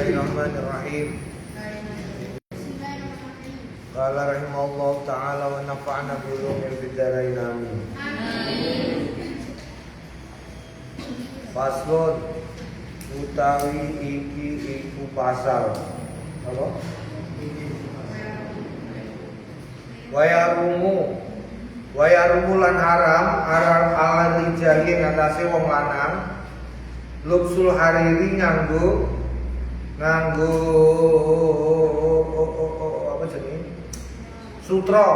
Bismillahirrahmanirrahim. Qala rahimahullahu ta'ala wa nafa'ana bi ulumil bidarain amin. Faslun utawi iki iku pasal. Apa? Wayarumu lan haram ala rijali ngatasi wong lanang lubsul hariri nganggo apa jenenge sutra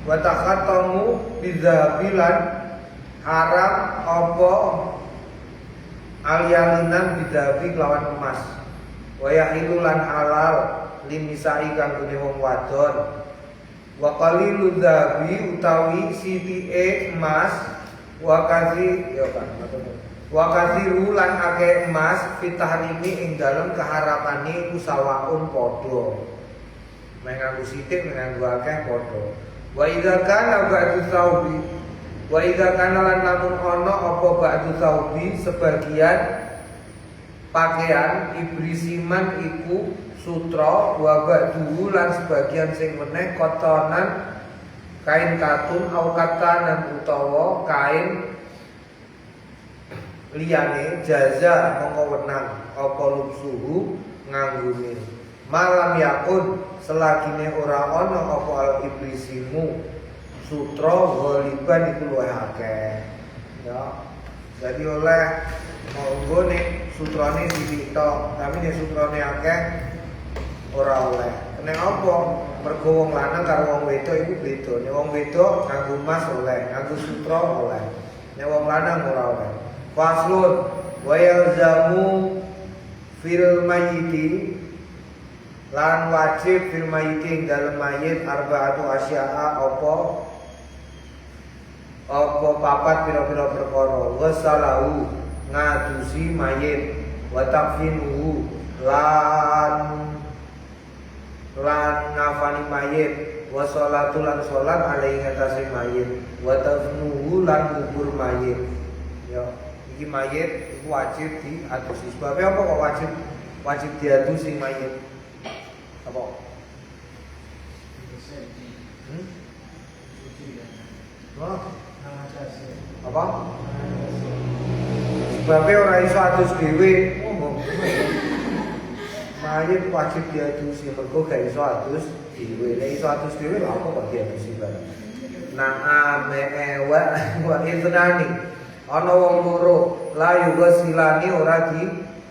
watakhattamu bizabilan haram apa alialinan bidabi kelawan emas wayahilulan halal limisai kanggone wong wadon wa qaliludz dzahabi utawi sithike emas wa kathiru lan akeh emas fitahrimi ing dalem keharamane usawaun padha menganggo sithik menganggo akeh padha wa idza kana ba'du thawbi wa idza kana lan lamun ana apa ba'du thawbi sebagian pakaian ibrisiman iku sutra wa ba'du lan sebagian sing meneh kotonan kain katun au katanan utawa kain liyane jaza mongko wenang apa lubsuhu nganggone malam yakun selagine ora ana apa al ibrisimu sutra ghaliban iku luwih akeh ya jadi oleh monggo nek sutrane sithik tok tapi nek sutrane akeh ora oleh nek apa mergo wong lanang karo wong wedok iku beda nek wong wedok nganggo emas oleh nganggo sutra oleh nek wong lanang ora oleh faslun wa yalzamu fil mayyiti lan wajib fil mayyiti dalem mayit arba'atu asya'a apa papat pira-pira perkara wasalahu ngadusi mayit wa takfinuhu lan ngafani mayit wa sholatu lan sholat alaihi ngatasi mayit wa tafnuhu lan kubur mayit ya iki mayit iku wajib diadusi sebabnya apa kok wajib diadusi mayit apa apa sebabnya orang iso adus dhewe mayit wajib diadusi mergo gak iso adus dhewe nek iso adus dhewe lha apa kok diadusi bareng wa idnani ana wong loro la yughsilani ora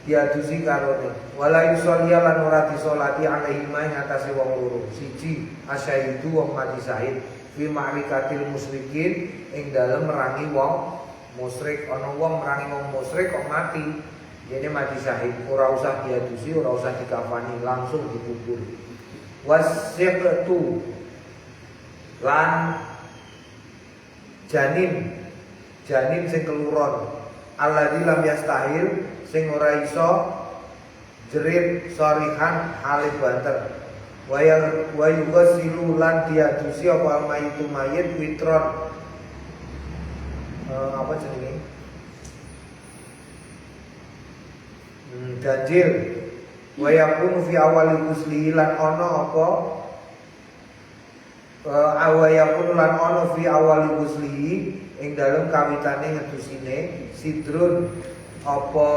diadusi karone wala yusolliya lan ora disolati alaihi ma ing atase wong loro siji asyahidu wong mati syahid fi ma'rikatil musyrikin ing dalem merangi wong musyrik ana wong merangi wong musyrik kok mati dene mati syahid ora usah diadusi ora usah dikafani langsung dikubur wasiqtu lan janin sing keluron alladzi lam yastahil sing ora iso jerit sorihan halih banter wa yughsilu lan diadusi apa mayitu mayit witron apa jenenge ganjil wa yakunu fi awali ghusli lan ana apa awayakun lan ana fi awali ghusli ing dalem kawitane ngedusine sidrun apa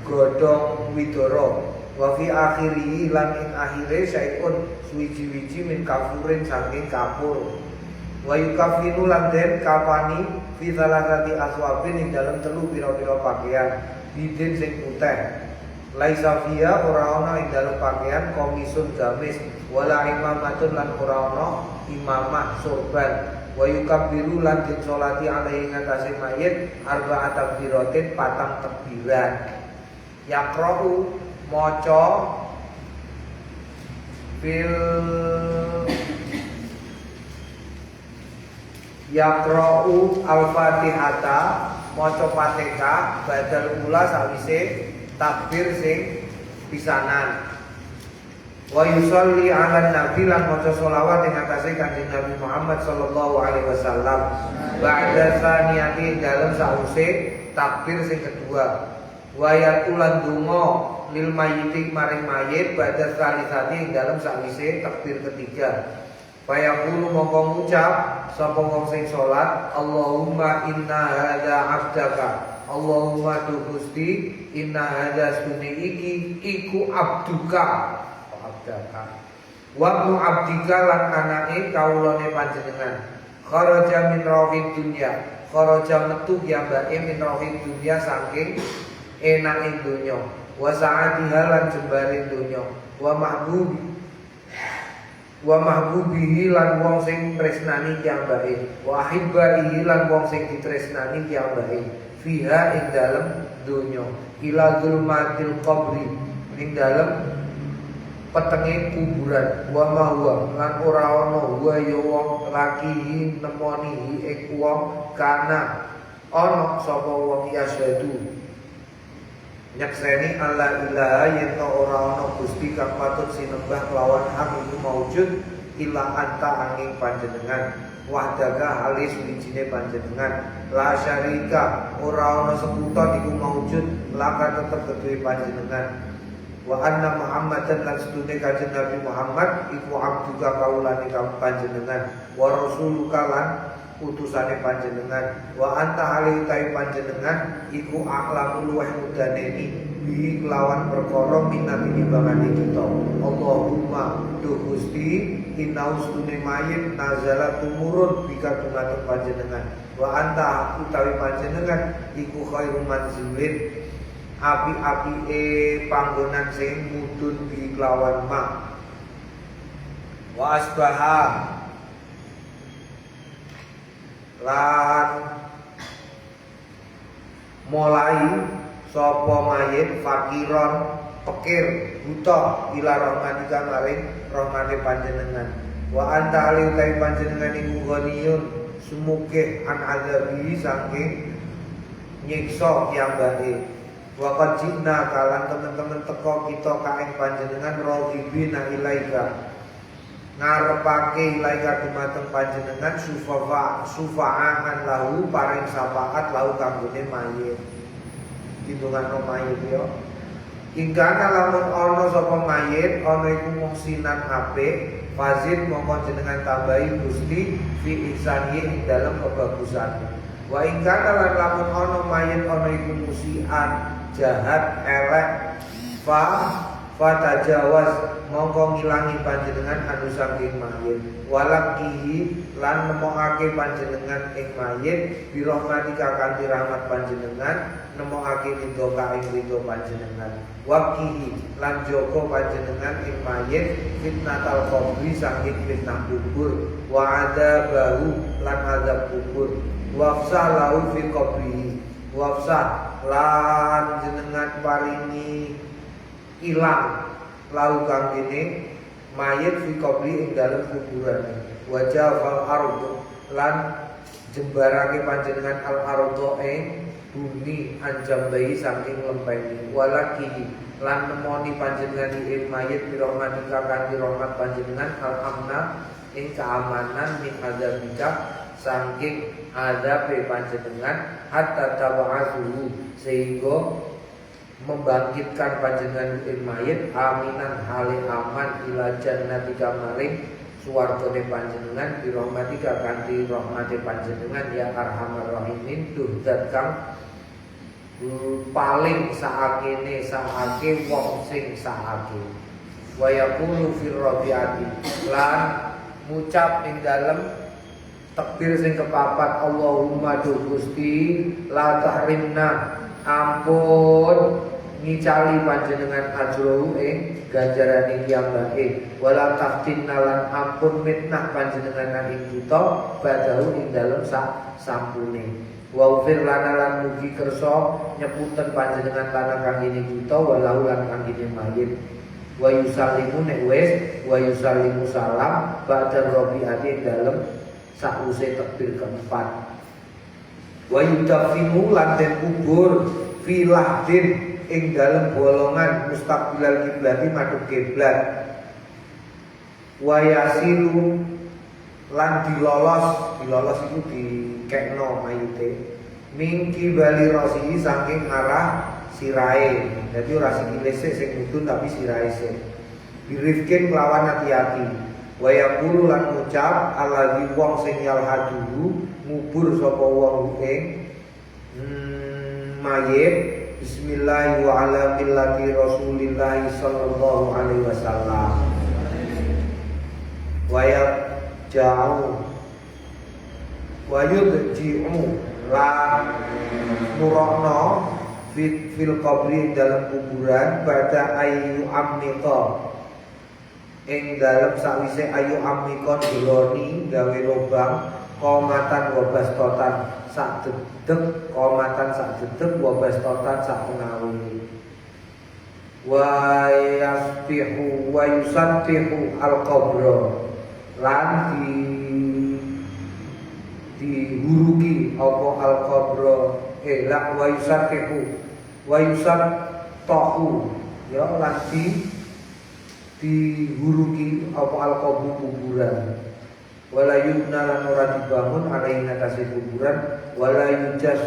godhong widara wa fi akhiri lan ing akhire saikun suwiji-wiji min kafurin saking kapur wa yukafinu lan den kafani fi salasati aswabin ing dalem telu pira-pira pakaian bidin sing putih laisa fiya ora ana ing dalem pakaian komisun gamis wala imamatun lan ora ana imamah sorban wa yukabbiru lan disolati alaihi ngatasi mayit arba'at takbiratin patang takbiran yaqra'u maca fil yaqra'u al-fatihata maca Fatihah badal ula sawise takbir sing pisanan wa yusolli ala nabi lan maca sholawat ing atase Kanjeng Nabi Muhammad sallallahu alaihi wasallam ba'da saniyati dalam sause takbir sing kedua. Wayat ulan donga lil mayyiti maring mayit badha salisati ing dalem sakwise takbir ketiga. Fayaqulu mongko ngucap sapa wong sing salat, Allahumma inna hadza 'abdaka. Allahumma tu Gusti inna hadza sunni iki iku abduka. Abdaka. Wa ibnu abdika lan anake kawulane panjenengan. Kharaja min rawid dunya. Kharaja metu piyambake min rawid dunya saking enake donya. Wa sa'atiha lan jembare donya. Wa mahbubihi lan wong sing tresnani piyambake. Wa ahibbaihi lan wong sing ditresnani piyambake. Fiha ing dalem donya. Ila zulmatil qabri ing dalem petenge kuburan. Wa mahwa lan ora ana wa ya wong lakihi nemoni ing wong kana ana sapa wong yasyadu nyakseni alla ilaha yen ora ana gusti kang patut sinembah kelawan hak iku maujud illa anta angin panjenengan wahdaga halis wijine panjenengan la syarika ora ana sekuton iku maujud laka tetep kedue panjenengan wa anna muhammadan lan sedune kanjeng Nabi Muhammad iku abduka kaulane panjenengan wa rasuluka lan utusane panjenengan wa anta halitai panjenengan iku a'lamul luweh mudaneni bi kelawan perkara minati timbangane kita. Allahumma tu Gusti inna ustune mayit nazala tumurun bika dumateng panjenengan wa anta utawi panjenengan iku khairu manzilin api-apike panggonan sing mudhun bi kelawan ma wa asbaha lan mulai sapa mayit fakiron pikir buta ila rahmatika maring rahmate panjenengan wa anta aliutai panjenengan iku ghaniyun sumuke an azabi saking nyiksa piyambake wa qad jinna kalan teman-teman teko kita kaing panjenengan raghibina ilaika ngarepake ilaika dumateng panjenengan sufa'an lahu paring syafaat lahu kanggone mayit ditungano mayit yo ingkana lamun ana sapa mayit ana iku muhsinan apik fazid mongko jenengan tambahi Gusti fi ihsani ing dalem kebagusan wa ingkana lan lamun ana mayit ana iku musian jahat elek fatajawaz mongko ngilangi panjenengan anu saking mayit walakihi lan nemokake panjenengan ing mayit bi rahmatika kanthi rahmat panjenengan nemokake ridho kaing ridho panjenengan wakihi lan joko panjenengan ing mayit fitnatal qabri saking fitnah kubur wa adzabahu lan azab kubur wafsa lahu fi qabrihi wafsa lan jenengan paringi ilang lau kang ini mayit fi qabri ing dalem kuburan wajah fal ardu lan jembarake panjenengan al ardu ing bumi anjam bayi saking lempeni walaki lan nemoni panjenengan ing mayit bi rahmatika kanthi rahmat panjenengan al amna ing keamanan min adzabika saking azabe panjenengan hatta taba'athu sehingga membangkitkan panjenengan ing mayit aminan hale aman ila jannatika maring suwargane panjenengan bi rahmatika kanthi rahmate panjenengan ya arhamar rahimin duh zat kang paling saakene saake wong sing saake wa yaqulu fir rabiati lan ngucap ing dalem takbir sing kepapat Allahumma du Gusti la tahrimna ampun ngicali panjenengan ajrohu ing ganjarane piyambake wala taftinna lan ampun mitnah panjenengan ing kita badahu ing dalem sak sampune wa ufir lana lan mugi kersa nyepunten panjenengan tanah kangine kita walau lan kangine mayit wa yusallimu nek wis wa yusallimu salam ba'da rabi'ati ing dalem sakwise takbir keempat wa yudafinu lan den kubur filahdin ing dalem bolongan mustaqbilal kiblati madhep kiblat wa yasilu lan dilolos iku dikekno mayite Mingki bali rosi saking arah sirai. Jadi ora sikile sing mudhun tapi sirai sik. Birifkin kelawan hati-hati. Wa yaqulu lan ngucap alladzi wong sing yalhaduhu ngubur sapa wong ing mayit bismillah wa ala millati Rasulillah sallallahu alaihi wasallam. Wa yaj'u wa yudji'u la nurana fil qabri dalam kuburan pada ayu amnita ing dalam sakwise ayu amnikon doloni gawe lubang komatan wabastotan sak dedek komatan sak dedek wabastotan sak pengawi wa yasbihu wa yusabbihu al-qabra lan dihuruki apa al-qabra la wa yusabbihu wa yusabtahu ya lan dihuruki apa al-qabru kuburan wala yubna lan ora dibangun ala ing atase kuburan wala yujas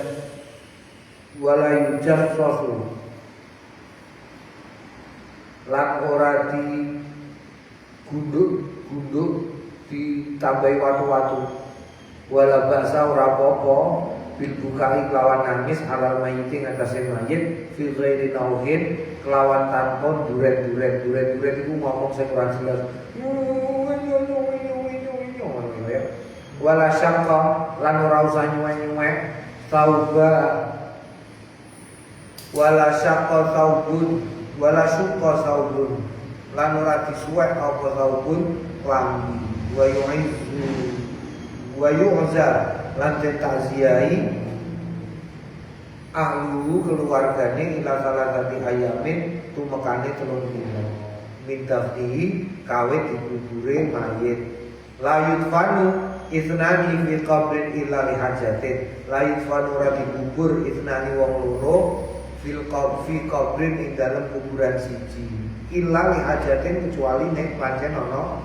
rasul lan ora di gunduk ditambahi watu-watu wala basa ora apa-apa bil bukai kelawan nangis alal mayiti ngatasi mayit fil ghairi tauhid kelawan tanpa duret itu ngomong sing ora jelas wala syaqqa lan ora usah nyuwek tauba wala syaqqa taubun wala syaqqa taubun lan ora disuwek apa taubun klambi wa yu'za lan ta'ziyai ahlu keluargane ila salatati ayamin tumekane 3 dina min dafnihi kawe dikubure mayit la yudfanu isnani fi qabrin illa li hajatin la yudfanu ora dikubur isnani wong loro fi qabrin ing dalem kuburan siji illa li hajatin kecuali nek pancen ana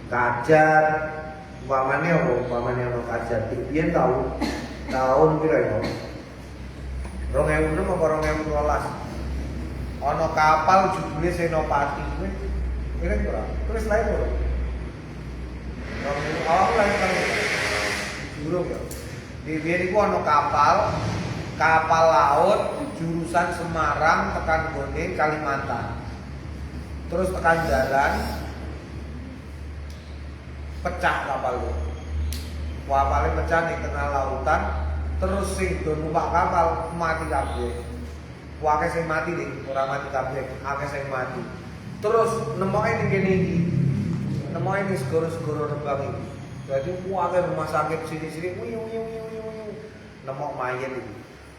kajat umpamane ana kajat biyen tahun pira ya 2006 apa 2012 ana kapal judule Senopati kuwi kira ora terus lain ora lain kan jurung ya di biyen iku ana kapal laut jurusan Semarang tekan gone Kalimantan terus tekan jalan pecah kapal itu kapalnya pecah di tengah lautan terus sing do numpak kapal mati kabeh akeh sing mati nih ora mati kabeh akeh sing mati terus nemoke ning kene iki nemoke ning segoro-segoro Rembang iki dadi akeh rumah sakit sini-sini nemok mayit iki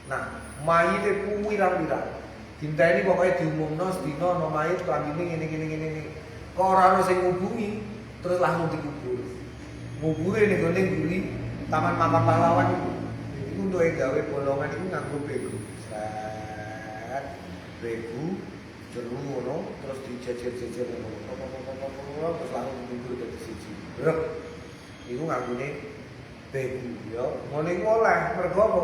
nah mayite kuwi pirang-pirang dinteni pokoke diumumno sedina ana mayit klambine ngene kok ora ono sing ngubungi terus langsung dikubur ngubure ning gone nguri Taman Makam Pahlawan itu untuk gawe bolongan itu nganggo begu begu jeru ngono terus dijejer-jejer ngono terus langsung dikubur dadi siji brek iku nganggone begu ya ngono iku oleh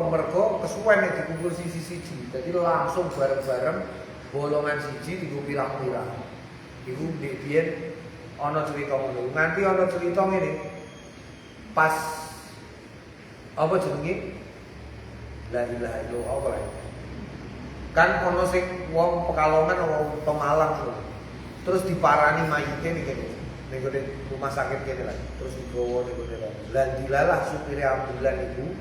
mergo kesuwen nek dikubur siji-siji dadi langsung bareng-bareng bolongan siji dienggo pirang-pirang iku biyen ana cerita ngono. Nganti ana cerita ngene. Pas apa jenenge? La ilaha illallah. Kan ana sing wong Pekalongan wong Pemalang lho. Terus diparani mayite ning kene. Ning rumah sakit kene lah. Terus digowo ning kene. Lah dilalah supire ambulan iku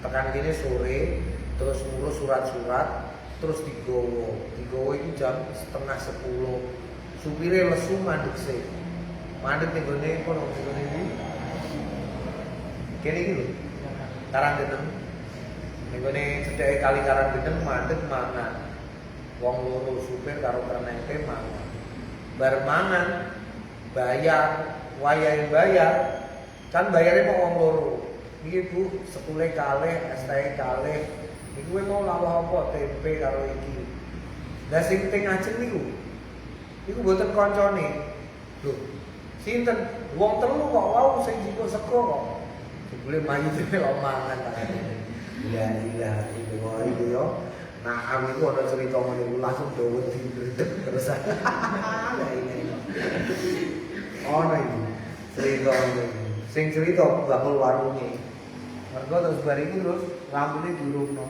tekan kene sore terus ngurus surat-surat terus digowo. Digowo iku jam 9:30. Supire lesu mandek sik. Mandek ning gone kono ngene iki. Kene iki lho. Karanggeneng. Ning gone cedheke kali Karanggeneng mandek mangan. Wong loro supir karo krenete mangan. Bar mangan bayar, wayahe bayar. Kan bayare kok wong loro. Iki Bu, sekule kalih, STE kalih. Iku mau lawah apa tempe karo iki. Lah sing teng ajeng niku. Iku mboten kancane. Lho, sinten? Wong telu kok wau sing jiko sego kok. Jebule mayite lho mangan ta. Ya ilah itu yo. Nah, aku itu ada cerita ngene langsung dawet terus. Lah ini. Ono iki. Cerita ngene. Sing cerita bakul warunge. Mergo terus bar iki terus rambutnya diurupno.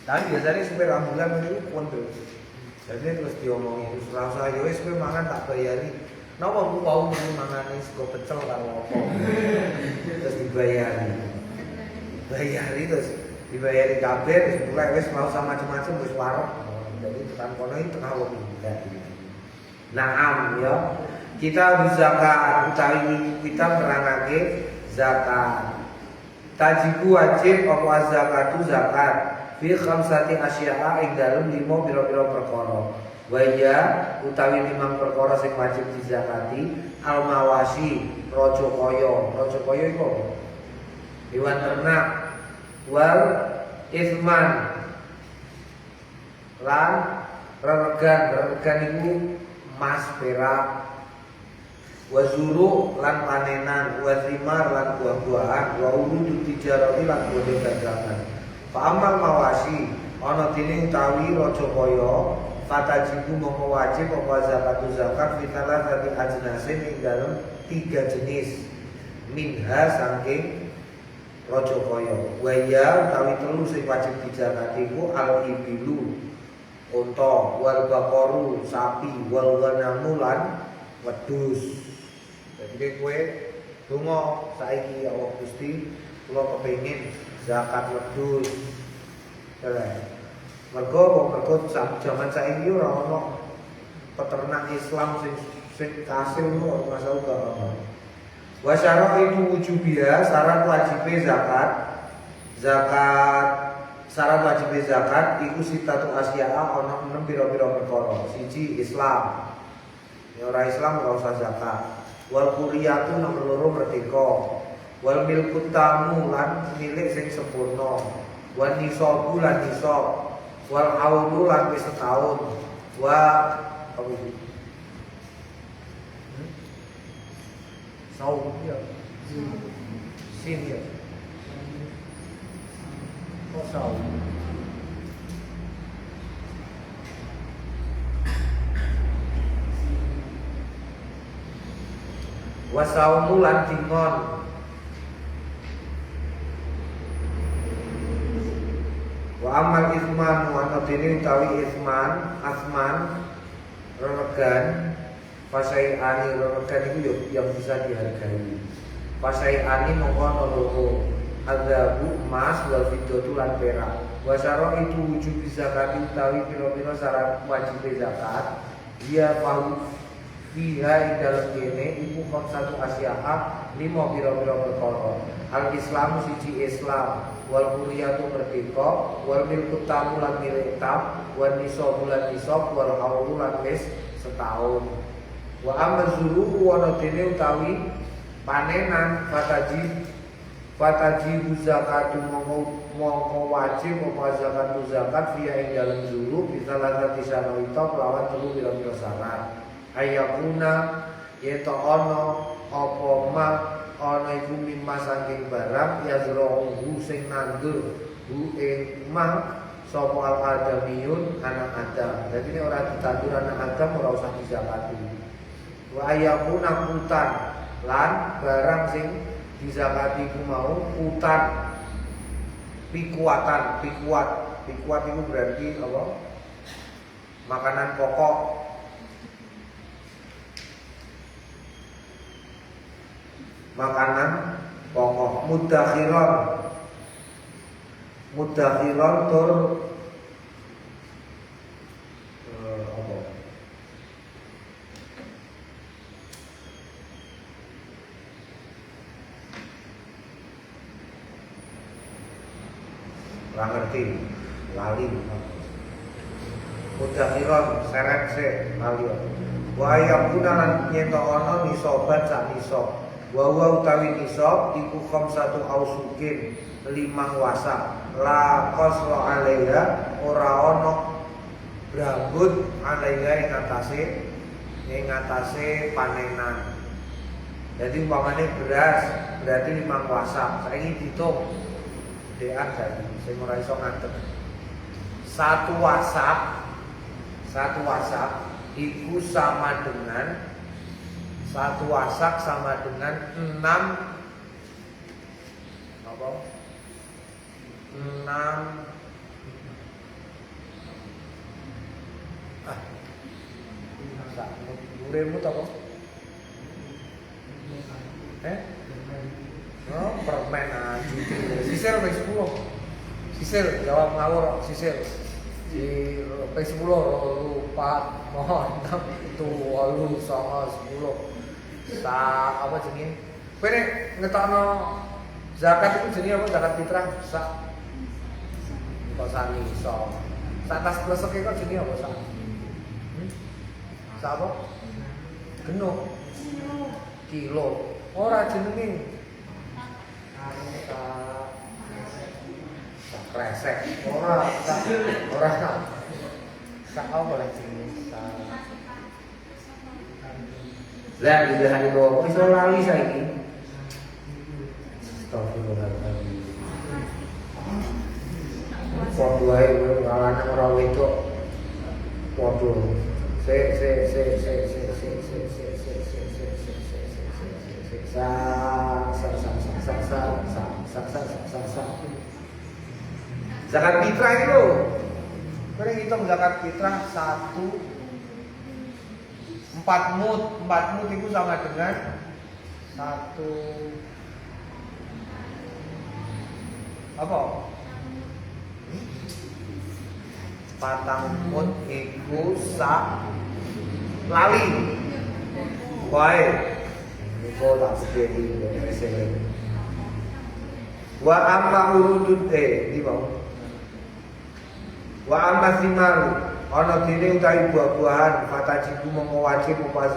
Tapi biasanya supir ambulan itu kontrol. Jadi terus diomongi terus rasa yo wis kowe mangan tak bayari. Napa aku mau mangane sego pecel karo opo. Terus dibayari. Bayari terus dibayari kabeh terus mulai wis mau sama macam-macam wis wareg. Jadi tekan kono iki tengah wong iki. Naam ya. Kita zakat utawi kita nerangake zakat. Tajibu wajib apa zakatu zakat fi khamsati asya'a ing dalem 5 pira-pira perkara. Wa ya utawi 5 perkara sing wajib dizakati al mawasi raja kaya. Raja kaya iku apa? Hewan ternak wal isman lan reregan iku emas perak wazuru lan panenan wazimar lan buah-buahan wa uludu tijarati lan bodhe dagangan fa amal mawasi ana dene utawi raja kaya fatajibu mongko wajib apa zakatu zakat fitalah tadi ajnasin ing dalem 3 jenis minha saking raja kaya wa ya utawi 3 sing wajib dizakati ku al ibilu unta wal baqaru sapi wal ghanamu lan wedhus. Jadi kowe donga saiki ya Allah Gusti kula kepengin zakat wedhus. Mergo zaman saiki ora ono peternak Islam sing kasil ora masalah agama. Wa syara'u wujubiha syarat wajibe zakat. Syarat wajibe zakat iku sitatu asya'a ana 6 pira-pira perkara. Siji Islam. Ya ora Islam ora usah zakat. Wal quriyatu nomor 2 merdeka. Wal milkut tamu lan milik sing sempurna. Wan nisabu lan nisab. Wal haulu lan wis setahun. Wa apa iki? Saum ya. Sin ya. Oh saum. Wa saumu lan dingon. Wa amal isman wa nadini utawi isman asman renegan pasai ani renegan itu yang bisa dihargai. Pasai ani mongko ana loro adzabu emas wal fiddatu lan perak. Wa syara itu wujub zakat utawi pira-pira syarat wajib zakat. Dia fahu fiha ing dalem kene iku satu asya'a 5 pira-pira perkara. Al Islam siji Islam, wal quriyatu merdeka, wal milku tamu lan milik tam, wal nisabu lan nisab, wal haulu lan wis setahun. Wa amma zuru wa nadene utawi panenan fataji zakatu mongko wajib apa zakatu zakat fiha ing dalem zuru bisa lan tisana ita lawan 3 pira-pira syarat. Ayakuna yeto ono apa ma ono iku mimma saking barang yazra'uhu sing nandur hu ing ma sapa al adamiyun anak adam. Jadi ini orang ditandur anak adam ora usah dizakati. Wa ayakuna hutan lan barang sing dizakati ku mau hutan pikuat itu berarti apa? Makanan pokok. Makanan pokok mudakhiron tur apa? Ora ngerti, lali. Mudakhiron seret se lali. Wa ayakuna lan nyeto ana nisoban sak nisab. Wa utawi nisab iku khamsatu ausukin 5 wasa la qasra alaiha ora ana brambut alaiha ing atase panenan. Jadi umpamane beras berarti 5 wasa. Saiki ditung gedean saiki sing ora iso ngadeg. Satu wasak iku sama dengan satu wasak sama dengan 6 apa? 6 Uremu apa? Oh, permen aja. Sisir ping 10. Sisir jawab ngawur sisir. Di ping 10 lupa mohon 6 7 8 9 10. Apa jenenge? Kowe nek ngetokno zakat itu jenenge apa? Zakat fitrah sak. Kok sani iso. Sak tas pleseke kok jenenge apa sak? Sak apa? Genuk. Kilo. Ora jenenge. Sak kresek. Ora sak apa lagi jenenge? Lah ilaha illallah iso lali saiki. Astagfirullahaladzim. Podo ae lanang ora wedok. Podo. Zakat fitrah itu. Kowe ngitung zakat fitrah 4 mud itu sama dengan 1 apa? 4 mud iku sak lali. Wae. Niku tak sedhi ngene. Wa amma urudud di bawah. Wa amma simaru ana dene utawi buah-buahan fatajibu mongko wajib apa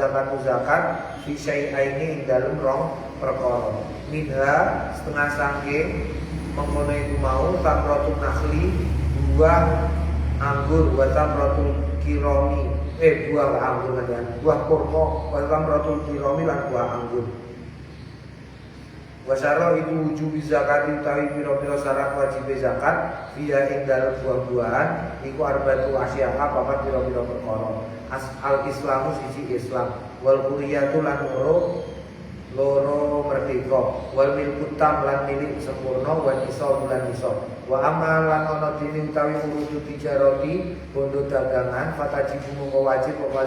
zakat fi syai'aini ing dalem rong perkara. Minha setengah sangking mengkono iku mau tamratun nakhli buah anggur wa tamratul kirami buah anggur kan buah kurma wa tamratul kirami lan buah anggur. Wasaro itu wujud zakat utawi pira-pira syarat wajib zakat via ing dalem buah-buahan iku arbatu asyaha papat pira-pira perkara. Al Islamu siji Islam wal quriyatu lan loro merdeka wal milku tam lan milik sempurna wal isol lan isol wa amal lan ana dene utawi urudu tijarati bondo dagangan fatajibu mongko wajib apa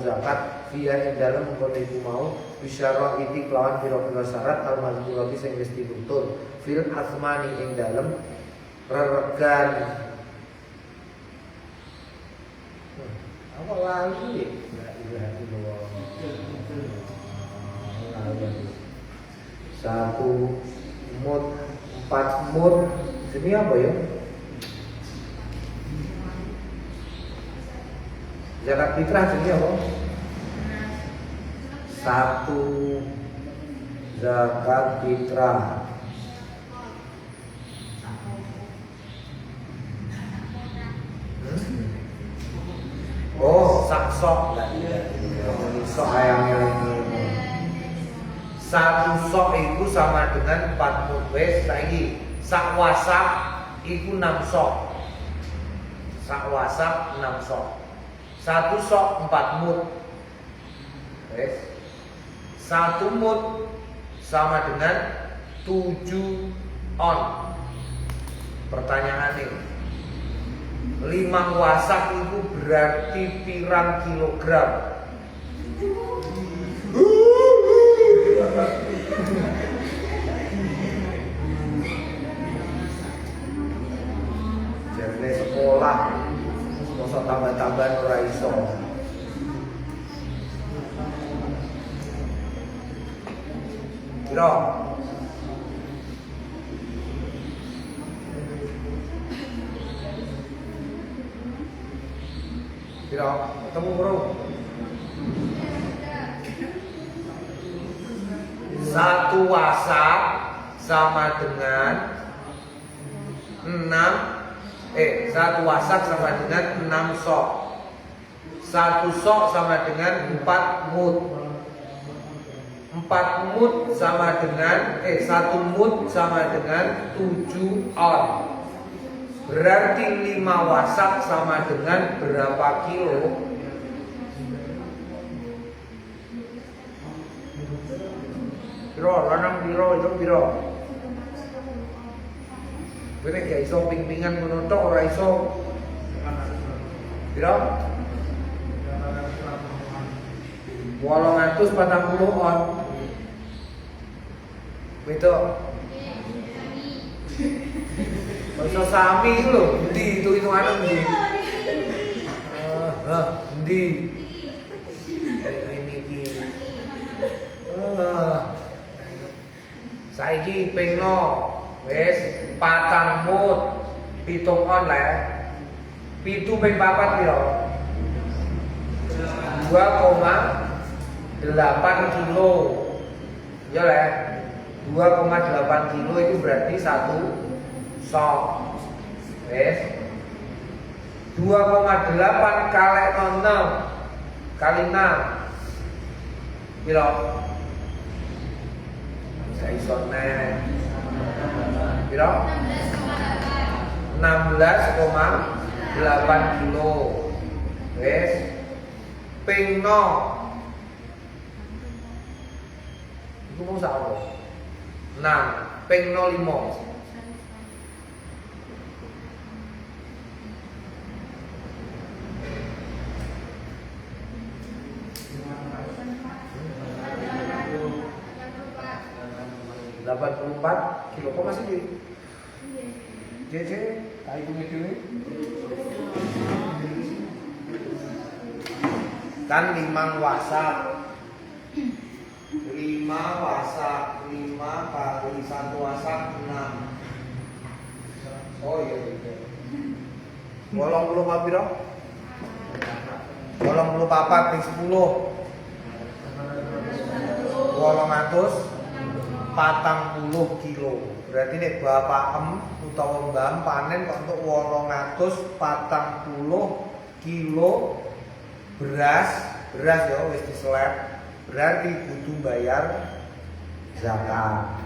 zakat via ing dalem mengkono iku mau bisyara iki kelawan pira-pira syarat al-mazkurati sing wis ditutur fil asmani ing dalem reregan apa lagi la ilaha illallah 1 mud 4 mud ini apa ya? Zakat fitrah ini apa? 1 zakat fitrah oh saksok lah sok ayamnya ini 1 sok itu sama dengan 4 mud wes saiki sak wasak iku 6 sok sak wasak 6 sok 1 sok 4 mud wes 1 mud sama dengan 7 on. Pertanyaan ini 5 wasak itu berarti pirang kilogram? Jadi sekolah masa tambah-tambahan ora iso. Kira ketemu bro 1 wasak sama dengan 1 wasak sama dengan 6 sok 1 sok sama dengan 4 mud 4 mud sama dengan 1 mud sama dengan 7 on. Berarti 5 wasak sama dengan berapa kilo? Piro, lanang piro, itu piro. Kowe nek gak iso ping-pingan ngono tok ora iso. Piro? 840 on. Betul. Iso sami iku lho, endi hitung-hitungane endi? Endi? Ini iki. Saiki pingno wis 4 mut 7 on le. 7 ping 4 piro? 2,8 kilo. Ya le. 2,8 kilo itu berarti 1 sok. Wis. 2,8 kali 6 kali 6 piro? Saya iso nek. Piro? 16,8 kilo. Wes. Ping 0. Iku mau sapa? 6. Ping 05. Kilo kok masih di JJ kayak gini kan 5 wasak 5 kali 1 wasak 6. Oh iya gitu. 80 piro? 84 ping 10. 840 kilo. Berarti nek bapak utawa mbak panen kok untuk 840 kilo beras ya wis diselep. Berarti butuh bayar zakat.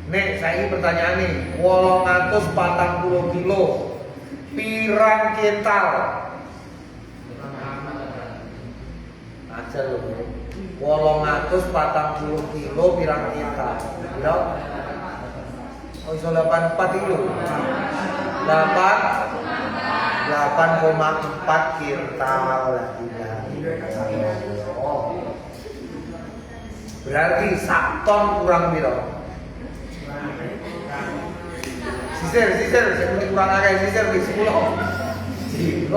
Nek saiki pertanyaan nih, 840 kilo pirang kintal? Aja lho. 840 kilo pirang kintal? Piro? Oh iso 84 iki lho. 8,4 kintal lagi. Berarti 1 ton kurang piro? Sisir, sing kurang akeh sisir di 10. 0,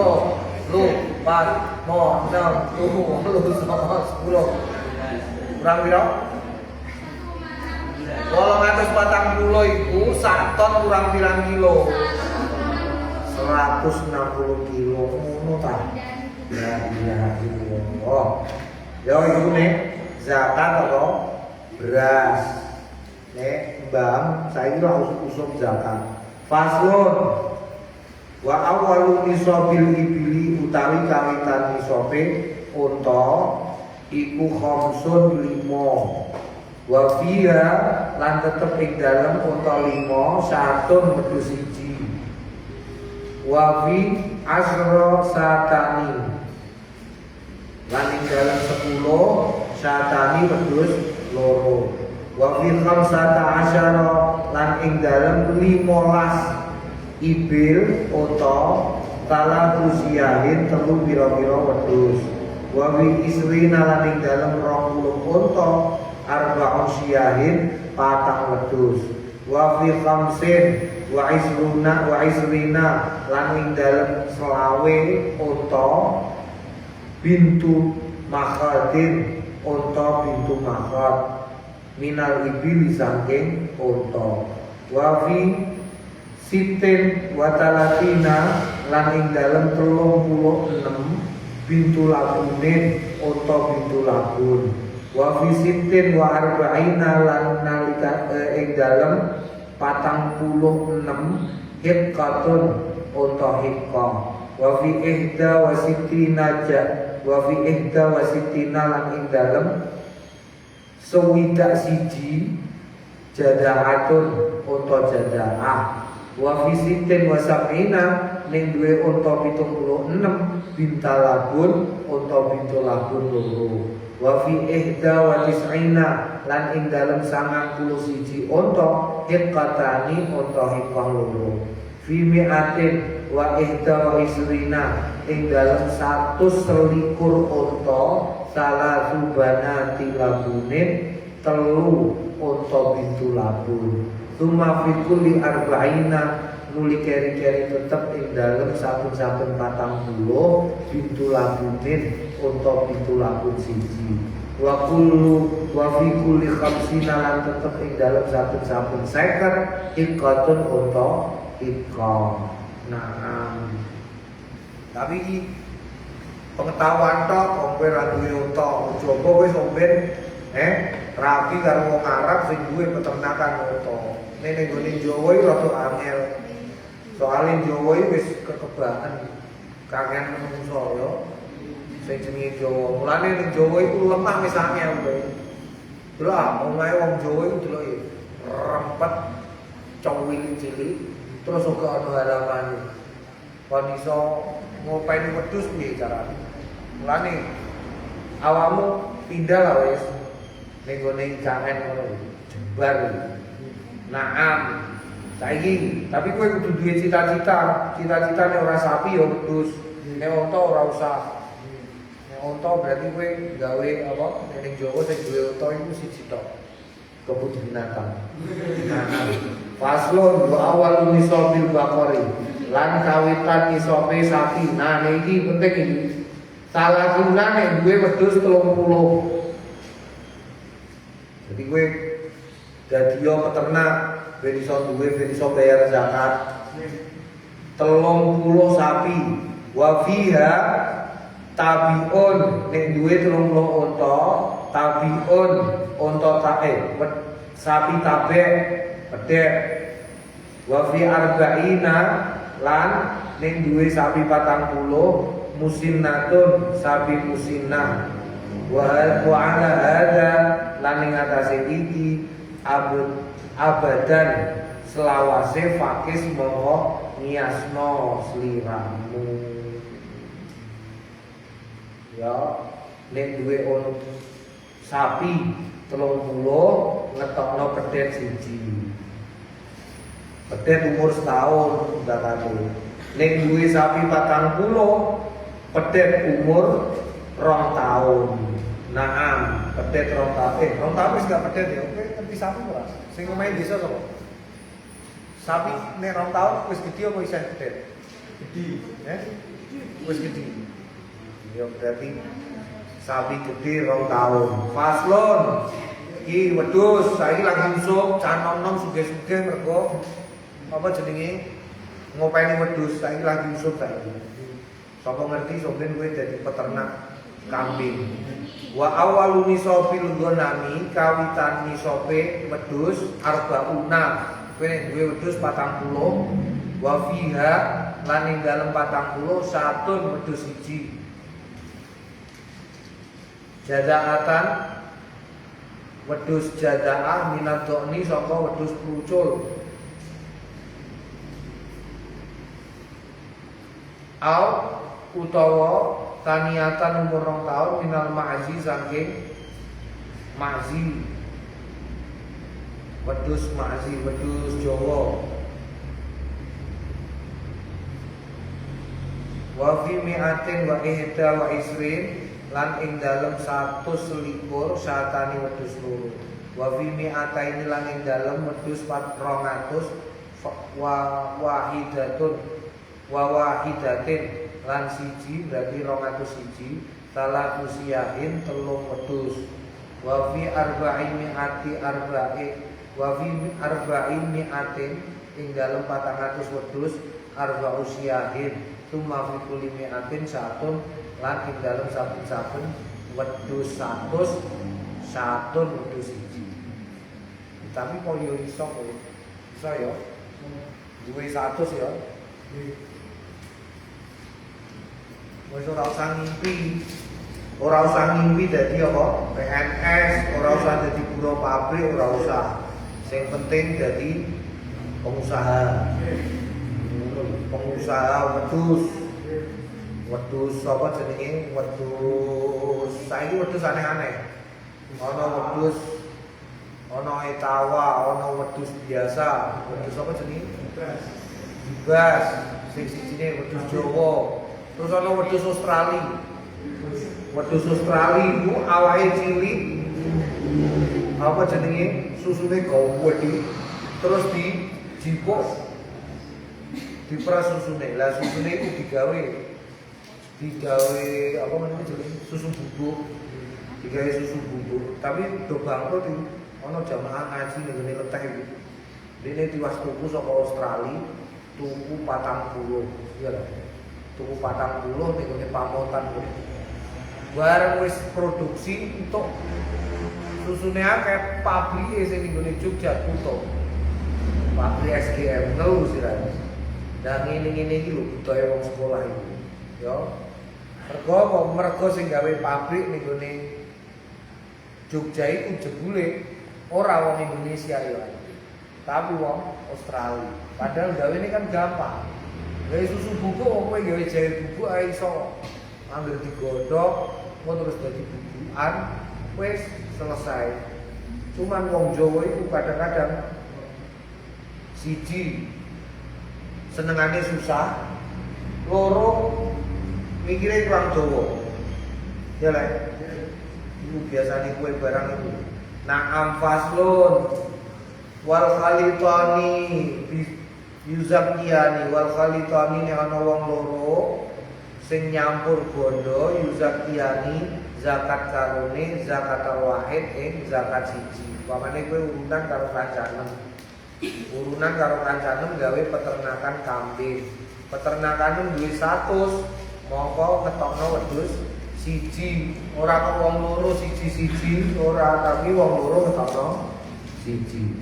4, 5, 6, 7, 10. Kurang piro? 840 iku 1 ton kurang pirang kilo? 160 kilo ngono ta. Ya Allah. Ya iku nih zakat atau beras. Nek mbam saiki ora usum zakat. Faslun wa awwalu nisabil ibili utawi kawitan nisabe unta iku khamsun 5. Wa fiha lan tetep ing dalem unta 5 satun metu siji. Wa fi asra satani lan ing dalem 10 satani wedhus loro. Wa fi khamsata asyara lan ing dalem 15 ibil uta kala usiahin telu pira-pira wedhus. Wa fi isrina lan ing dalem 20 unta arba'un siyahin patang wedhus. Wa fi khamsin wa isrina lan ing dalem 20 unta bintu makhadin unta bintu makhad minal ibil saking unta. Wa fi sitin wa talatina lan ing dalem 36 bintu labunin unta bintu labun. Wa fi sitin wa arba'ina lan nalika ing dalem 46 hiqqatun unta hiqqah. Wa fi ihda wa sittina lan ing dalem sewidak siji jadaatun unta jadaah wa fisitin wa sab'ina ning duwe unta 76 bintalabun unta bintolabun loro wa fi ihda wa tis'ina lan ing dalem 91 unta hiqatani unta hiqah loro fi mi'atin wa ihda wa isrina ing dalem 121 unta salah subana tilabunin telu unta bintu labun tuma fi kulli arba'ina nuli keri-keri tetep ing dalem saben-saben 40 bintu labunin unta bintu labun siji wa fi kulli khamsina lan tetep ing dalem saben-saben 50 ikatun unta ikam. Nah, tapi pengetahuan tok wong kowe ra duwe unta, coba kowe somben rapi karo wong Arab sing duwe peternakan unta. Ning nggone Jawa iki rada angel. Soale Jawa iki wis kekebakan kangen menungso ya. Sing jenenge Jawa. Mulane ning Jawa iku lemah wis angel kowe. Delok omahe wong Jawa iku delok rempet cowil cilik terus uga ana haramane. Kon iso ngopeni wedhus piye carane? Mulane awakmu pindah lah wis ning gone IKN ngono jembar. Naam. Saiki, tapi kowe kudu duwe cita-cita. Cita-citane ora sapi ya wedhus. Nek unta ora usah. Nek unta berarti kowe gawe apa? Ning Jawa sing duwe unta iku siji tok. Kebun binatang. Faslun wa awal nisabil baqari. Lan kawitan nisabe sapi. Nah, iki penting iki. Salah gunane duwe wedhus 30. Jadi kowe dadi yo peternak, ben iso duwe, ben iso bayar zakat. 30 sapi, wa fiha tabiun, nek duwe 30 unta, tabiun unta sapi tabe pedhek. Wa fi arba'ina lan nek duwe sapi 40 musinnatun sapi musinnah. Wa ala hada lan ing atase iki abadan selawase fakis mongko ngiasno sliramu. Ya, nek duwe sapi 30 ngetokno pedhet siji. Pedhet umur setahun zakate. Nek duwe sapi 40 pedhet umur 2 tahun. Naam, pedhet 2 tahun. 2 tahun wis gak pedhet ya. Kowe ngerti sapi ora? Sing omahe desa sapa? Sapi nek 2 tahun wis gedhi apa isih pedhet? Gedhi, wis gedhi. Ya berarti sapi gedhe 2 tahun. Faslon. Iki wedhus saiki lagi usuk, canom-nom sugih-sugih mergo apa jenenge? Ngopeni wedhus saiki lagi usuk saiki. Sapa ngerti sampeyan kowe dadi peternak kambing. Wa awwalu nisabil ghanami kawitan nisabe wedhus arbauna. Kowe nek duwe wedhus 40 wa fiha lan ing dalem 40 satun wedhus siji. Jadaatan wedhus jadaah minat dhoni saka wedhus prucul. Au utawa taniatan umur 2 tahun minal ma'zi saking ma'zi wedhus ma'zi wedhus Jawa wa fi mi'atin wa ihda wa isrin lan ing dalem 121 satani wedhus loro wa fi mi'ataini lan ing dalem wedhus 200 wa wahidatin lan siji berarti 200 siji salah usiahin telung wedhus wa fi arba'in mi'ati mi'atin ing dalem 400 wedhus arba usiahin tuma fi kulli mi'atin satun lan ing dalem saben-saben wedhus 100 satun wedhus siji. Tapi kok yo iso kowe. Iso yo. Duwe 100 yo. Wis ora usah ngimpi. Ora usah ngimpi dadi apa? PNS, ora usah dadi buruh pabrik, ora usah. Sing penting dadi pengusaha. Pengusaha wedhus apa jenenge? Wedhus. Saiki wedhus aneh-aneh. Ana wedhus ana etawa, ana wedhus biasa. Wedhus apa jenenge? Bibas. Sing sijine wedhus Jawa. Terus ana wedhus Australia. Wedhus Australia itu awake cilik apa jenenge susune gawedhi terus dijipuk diperas susune. Lah susune iku digawe apa namanya jenenge susu bubuk. Digawe susu bubuk. Tapi do bangkrut iki ana jamaah ngaji ning ngene leteh iki. Dene tiwas tuku saka Australia tuku 40. Iya lho. Tuku 40 ning ngene pamotan kuwi. Bareng wis produksi untuk susune akeh pabrike sing ning gone Jogja tutup. Pabrik SGM lho sirane. Dan ngene-ngene iki lho budaya wong sekolah iki. Ya. Mergo sing gawe pabrik ning gone Jogja iku jebule ora wong Indonesia ya. Tapi wong Australia. Padahal gawe ini kan gampang. Gawe susu bubuk kowe gawe jahe bubuk ae iso. Ambil digodhog, terus dadi bubukan, wis selesai. Cuman wong Jawa itu kadang-kadang siji senengane susah, loro mikire kurang Jawa. Ya lek. Iku biasane kue barang itu. Na'am faslun wal khalitani yuzakiyani wal khalitani ne ana wong loro sing nyampur bondo yuzakiyani zakat karone zakat wahid ing zakat siji. Pamane kowe urunan karo kancanem. Urunan karo kancanem gawe peternakan kambing. Peternakan duwe 100, mongko ketokno wedhus siji. Ora kok wong loro siji-siji, ora tapi wong loro ketokno siji.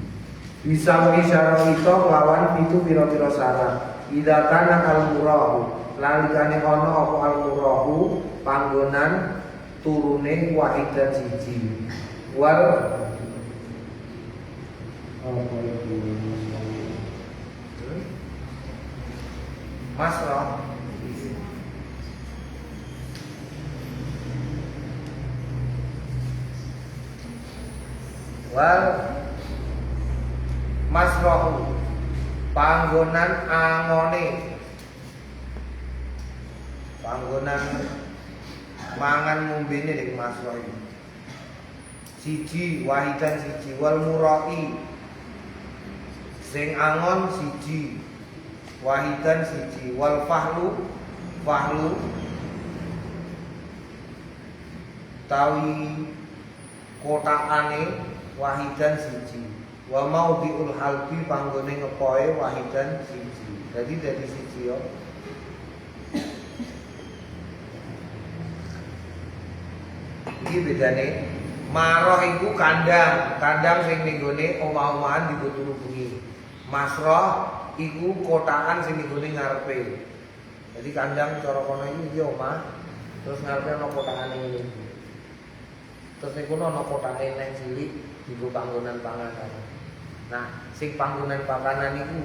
Bisa mengisyarah itu lawan itu pira-pira syarat. Idza kana al-murahu lalikane ana apa al-murahu panggonan turune wahidan siji. Wal masrah wal masrahu panggonan angone panggonan mangan ngombene ning masrah iki siji wahidan siji wal murai sing angon siji wahidan siji wal fahlu tawi kotakane wahidan siji wa maudhi'ul halbi panggone ngepoe wahidan siji. Jadi dari siji yo. Iki bedane maroh iku kandang sing ning gone omah-omahan digo turu bengi. Masroh iku kotakan sing ning gone ngarepe. Jadi kandang cara kono iki omah terus ngarepe ana kotakan ngene. Terus niku ana kotake neng cilik digo panggonan panganan. Nah, sing panggonan pakanan iku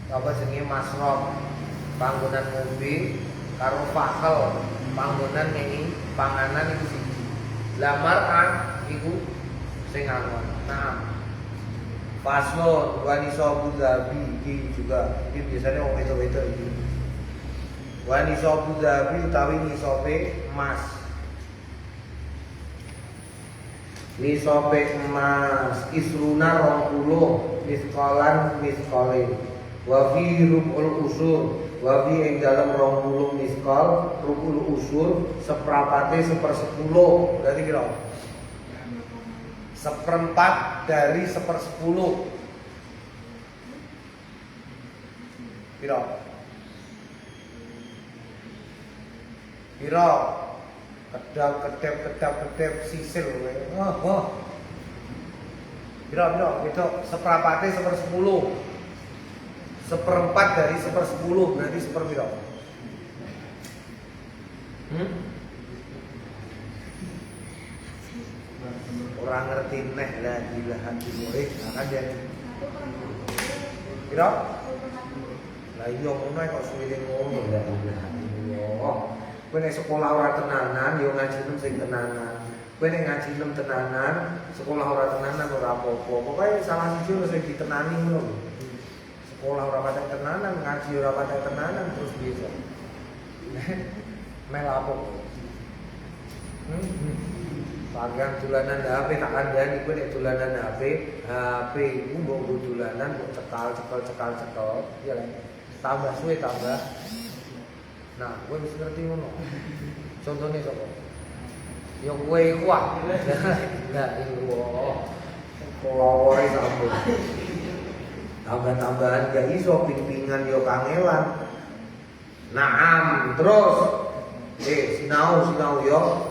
apa jenenge masroh, panggonan ngombe karo fakhel, panggonan ngengi panganan iku siji. Lah mar'ah iku sing angon. Nah, faslon wanisa budzabi iki juga iki biasanya wong wedok-wedok iki. Wanisa budzabi utawi nisobe emas. Nisobe emas isruna 20 miskolan miskolin wa fi rubul usur wa fi ing dalem 20 miskol rubul usur seprapate 1/10 berarti kira seperempat dari 1/10 kira kedap sisil Biro itu seperempatnya 1/10 seperempat dari 1/10 berarti seperpiro kurang ngerti neh la ilaha illallah kan ya. Kira? Lah iya ngono kok suwene ngono la ilaha illallah. Kowe nek sekolah ora tenanan yo ngaji nem sing tenanan. Kowe nek ngaji nem tenanan, sekolah ora tenanan ora apa-apa. Pokoke salah siji wis ditenani ngono. Sekolah ora patek tenanan, ngaji ora patek tenanan terus bisa. Mel apa? Panggang dolanan HP tak kandhani kowe nek dolanan HP iku mbok dolanan mbok cekal, ya kan. Tambah suwe tambah. Nah, kowe wis ngerti ngono. Contone sapa? Ya kowe iku ah. Lah iya. Kalau wae sampun. Tambah-tambahan gak iso ping-pingan yo kangelan. Naam, terus sinau yo.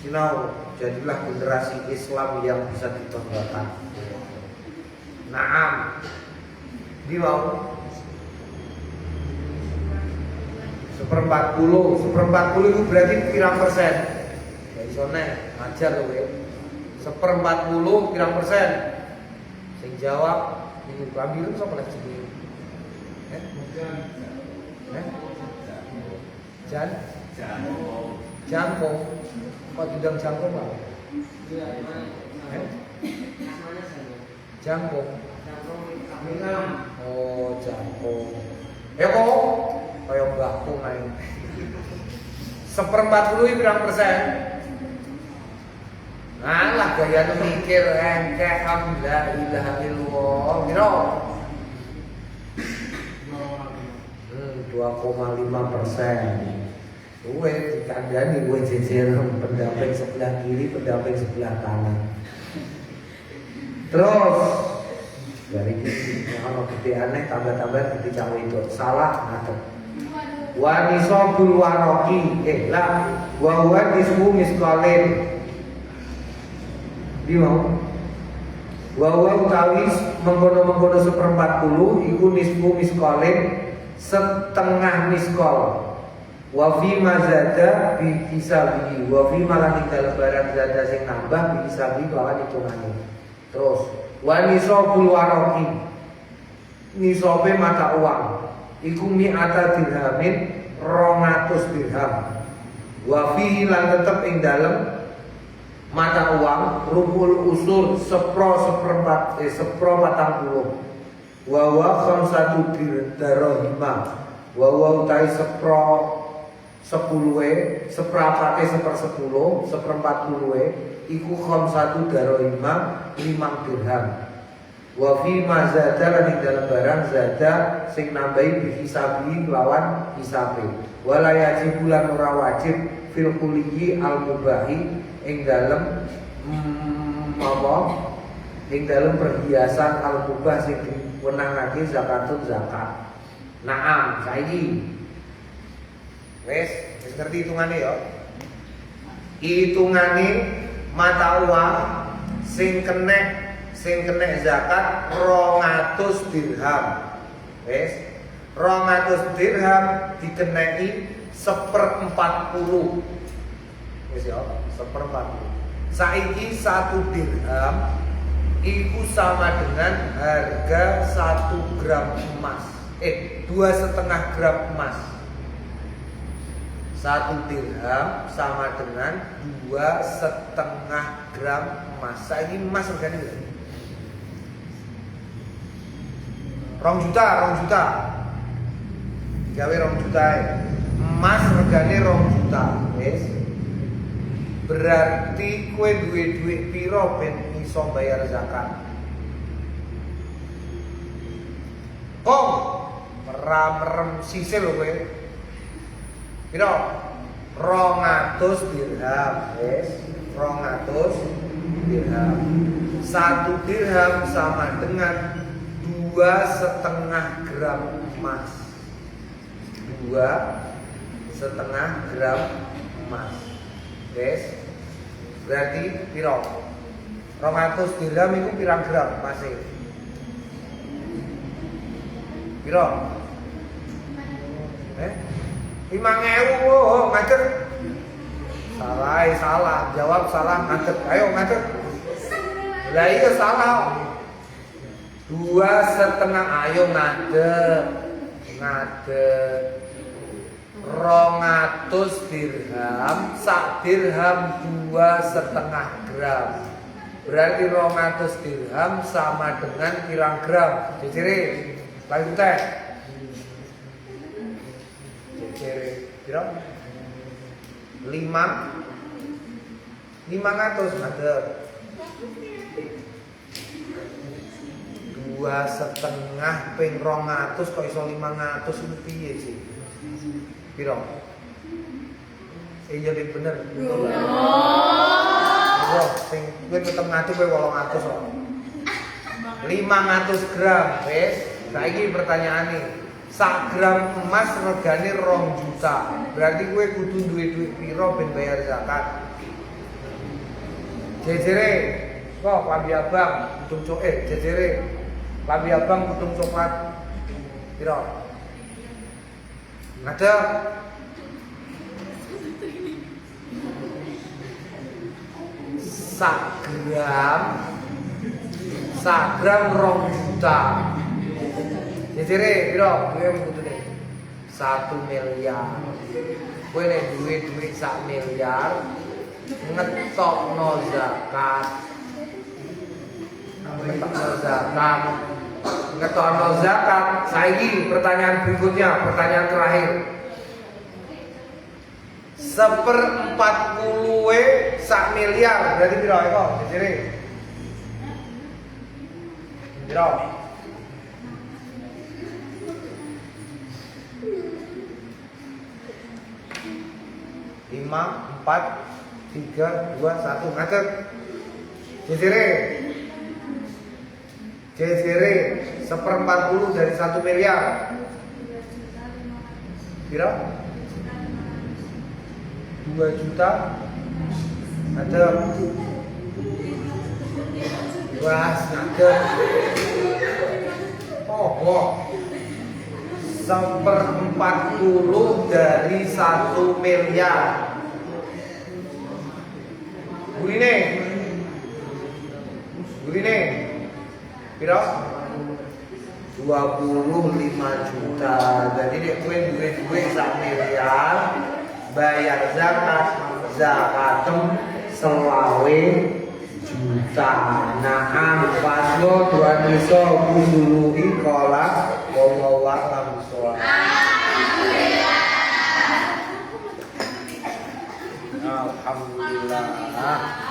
Sinau, jadilah generasi Islam yang bisa dibanggakan. Naam. Di mau 1/40 itu berarti pirang persen? Ya iso nek ngajar lho kowe. 1/40 pirang persen? Sing jawab minggu ambil sapa lek jenenge? Jangkung. Kok bidang jangkung apa? Jangkung. Oh, jangkung. Ya kok kaya mbahku ae. 1/40 iki pirang persen? Alah gaya mikir engkek la ilaha illallah. Piro? 2,5%. Gue dikandani gue jejer pendamping sebelah kiri, pendamping sebelah kanan. Terus dari kalau gede aneh tambah-tambah gede cawe itu salah ngadep. Wanisobul waroki lah wawan nisbu miskolin. Di mau wawan tawis mengkono 1/40 iku nisbu miskolin setengah miskol. Wa fi mazada bi hisabi wa fi malan dalam barang zada sing nambah bi hisabi lawan hitungane. Terus wa nisabul waraqi nisabe mata uang iku mi'ata dirhamin 200 dirham. Wa fihi lan tetep ing dalem mata uang rubul usul seperempat 40. Wa wa khamsatu dirham wa wa utai 10 seprapate 1/10 1/40 iku khamsatu dirham 5 dirham. Wa fi ma zada lan dalam barang zada sing nambahi bi hisabi lawan hisabe. Wala yajib lan ora wajib fil kulli al mubahi ing dalem apa ing dalem perhiasan al mubah sing diwenangake zakatun zakat. Naam, saiki wes ngerti hitungane ya. Hitungane mata uang sing kena zakat 200 dirham. Wes 200 dirham dikenai 1/40. Wes ya, 1/40. Saiki 1 dirham iku sama dengan harga 1 gram emas. 2,5 gram emas. 1 dirham sama dengan 2,5 gram emas. Saiki emas regane berapa? 2 juta. Gawe 2 juta. Emas regane 2 juta. Wis. Berarti kowe duwe duit piro ben iso bayar zakat? Kok merem sisil lho kowe. Piro? 200 dirham. Wis, 200 dirham. 1 dirham sama dengan 2,5 gram emas. 2,5 gram emas. Wis. Berarti piro? 200 dirham itu pirang gram emasnya? Piro? 5.000 oh, ngacer. Salah, jawab salah ngacer. Ayo ngacer. Lah iya salah. 2,5 ayo ngadeg. 200 dirham, sak dirham 2,5 gram. Berarti 200 dirham sama dengan pirang gram. Ciri lanjut teh. Ciri piro? 500 ada 2,5 ping 200 kok iso 500 itu piye sih? Piro? Iya bener. Oh, sing kowe ketemu ngatu kowe 800 kok. 500 gram, wes. Saiki pertanyaane, sak gram emas regane 2 juta. Berarti kowe kudu duwe duit piro ben bayar zakat? Jejere, kok lambi abang kutung coklat, jejere. Lambi abang kutung coklat. Piro? Ada sak gram 2 juta. Jejere piro? Kowe kutune 1 miliar. Kowe nek duit 1 miliar ngetokno zakat. Ngetokno zakat. Saiki pertanyaan berikutnya, pertanyaan terakhir. 1/40 sak miliar berarti piro kok? Jejere. Piro? Lima, 4, 3, 2, 1 ngatet. Jejere 1/40 dari 1 miliar. Piro? 2 juta. Ada. Wah, ngatet. Oh. 1/40 dari 1 miliar. Gurine piro? 25 juta. Jadi nek kowe duwe 1 miliar, bayar zakatem 20 juta. Nah, paslo Tuhan iso kuduluhi kolak wallahu a'lam bishawab. Alhamdulillah.